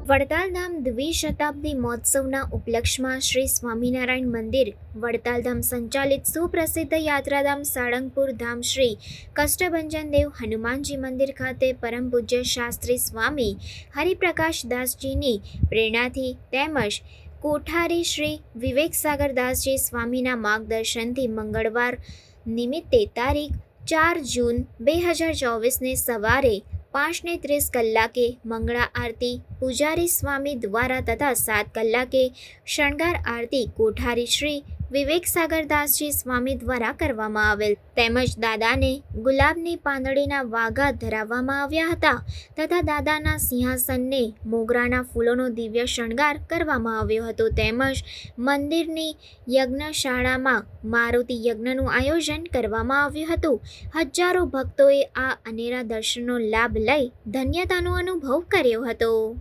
વડતાલધામ દ્વિશતાબ્દી મહોત્સવના ઉપલક્ષમાં શ્રી સ્વામિનારાયણ મંદિર વડતાલધામ સંચાલિત સુપ્રસિદ્ધ યાત્રાધામ સાળંગપુર ધામ શ્રી કષ્ટભંજન દેવ હનુમાનજી મંદિર ખાતે પરમ પૂજ્ય શાસ્ત્રી સ્વામી હરિપ્રકાશ દાસજીની પ્રેરણાથી તેમજ કોઠારી શ્રી વિવેકસાગર દાસજી સ્વામીના માર્ગદર્શનથી મંગળવાર નિમિત્તે તારીખ 4 જૂન 2024ને સવારે 5:30 કલાકે મંગળા આરતી પૂજારી સ્વામી દ્વારા તથા 7 કલાકે શણગાર આરતી કોઠારી શ્રી વિવેકસાગર દાસજી સ્વામી દ્વારા કરવામાં આવેલ તેમજ દાદાને ગુલાબની પાંદડીના વાઘા ધરાવવામાં આવ્યા હતા તથા દાદાના સિંહાસનને મોગરાના ફૂલોનો દિવ્ય શણગાર કરવામાં આવ્યો હતો તેમજ મંદિરની યજ્ઞશાળામાં મારુતિ યજ્ઞનું આયોજન કરવામાં આવ્યું હતું। હજારો ભક્તોએ આ અનેરા દર્શનનો લાભ લઈ ધન્યતાનો અનુભવ કર્યો હતો।